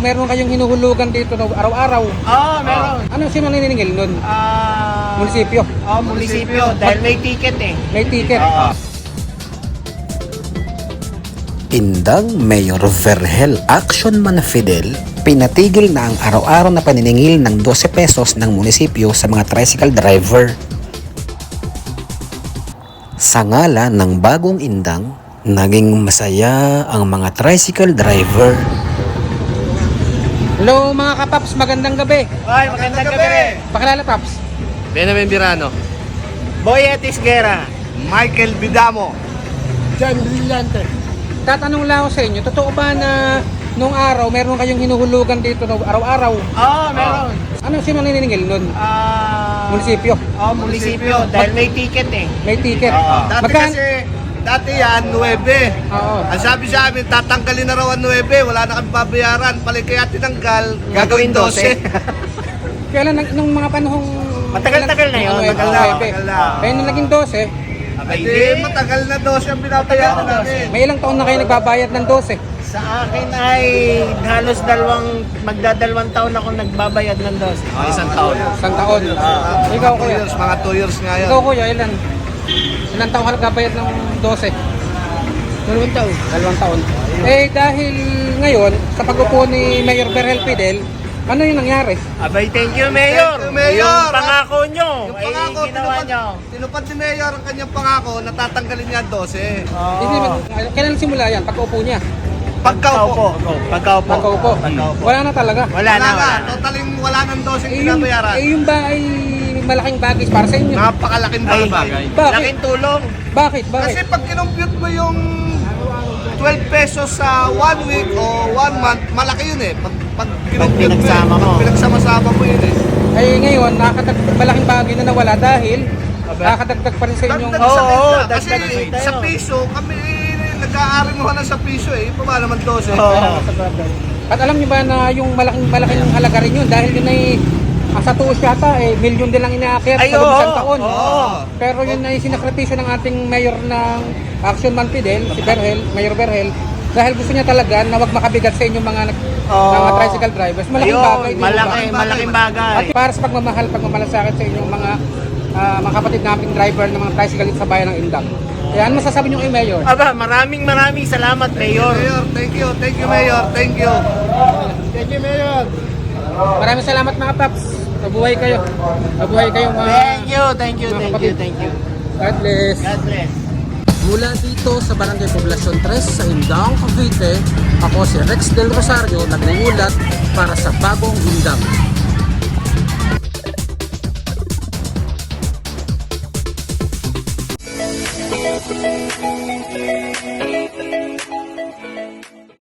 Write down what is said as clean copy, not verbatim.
Meron kayong hinuhulugan dito no, araw-araw. Oo, meron. Ano si maniningil nun? Munisipyo. Munisipyo. Dahil may ticket eh. May ticket. Indang Mayor Vergel Action Manfidel, pinatigil na ang araw-araw na paniningil ng 12 pesos ng munisipyo sa mga tricycle driver. Sa ngala ng bagong indang, naging masaya ang mga tricycle driver. Hello mga kapaps, magandang gabi. Ay, magandang gabi. Pakilala Paps. Benjamin Birano. Boy Etis Guerra. Michael Bidamo. John Brillante. Tatanong lang ako sa inyo, totoo ba na nung araw meron kayong hinuhulugan dito no, araw-araw? Oo, meron. Ano si maniningil nun? Munisipyo. Munisipyo. Dahil may ticket eh. May ticket. Dati yan, 9. Oo. Ang sabi sa amin, tatanggalin na raw ang 9. Wala na kami babayaran. Pali kaya tinanggal, gagawin 12. Kailan nung mga panahong Matagal-tagal na yun. Matagal Matagal na. Kaya nung naging 12, Hindi, matagal na 12 ang binabayaran namin. may ilang taon na kayo nagbabayad ng 12. Sa akin ay halos magdadalawang taon ako nagbabayad ng dos. Isang taon. Isang taon. Ikaw kuya. Mga 2 years nga yan. Ikaw kuya, ilan? Ilang taon ka nagbabayad ng 12? 2 taon. 2 taon. Eh dahil ngayon, sa pag-upo ni Mayor Vergel Fidel, ano yung nangyari? Abay, thank you, Mayor. Thank you, Mayor. Yung pangako nyo, Yung ay pangako, ginawa nyo. tinupad ni Mayor ang kanyang pangako na tatanggalin niya ang 12. Hindi, kailan simula yan? Pag-upo niya? Pagkaupo. Pagkaupo. Pag-upo. Wala na talaga. Wala na. Totaling wala ng 12 Eh yung, binabayaran. yung ba ay malaking bagay para sa inyo? Napakalaking Ay, bagay. Bakit? laking tulong. Bakit? Kasi Bakit? pag kinumpute mo yung 12 pesos sa 1 week o 1 month, malaki yun eh. Pag kinumpute pinagsama mo. Pag pinagsama-sama mo yun eh. Ay ngayon, malaking bagay na nawala dahil nakakadagdag pa rin sa inyong... Dagdag sa Oo, kita. Kasi dagdag kita sa yun. piso, kami nag-aari mo na sa piso eh. Pa naman 12. At alam niyo ba na yung malaking halaga rin yun dahil yun ay sa tuos yata milyon din lang inaakyat Ay, sa loob ng isang oo. taon. Oo. Pero yun ay sinakripisyo ng ating mayor ng Action Man Fidel, si Vergel, Mayor Vergel, dahil gusto niya talaga na wag makabigat sa inyong mga mga tricycle drivers. Malaking Ayun, bagay din. malaking bagay. At para sa pagmamalasakit sa inyong mga kapatid naming driver ng mga tricycle dito sa bayan ng Indang. Kaya ano masasabi niyo kay Mayor? Aba, maraming salamat, Mayor. Mayor, thank you. Thank you, Mayor. Thank you. Thank you, Mayor. Maraming salamat mga paps. Mabuhay kayo. Mabuhay kayong mga... Thank you. God bless. God bless. Mula dito sa Barangay Poblacion 3 sa Indang, Cavite, ako si Rex Del Rosario, nag-uulat para sa Bagong Indang.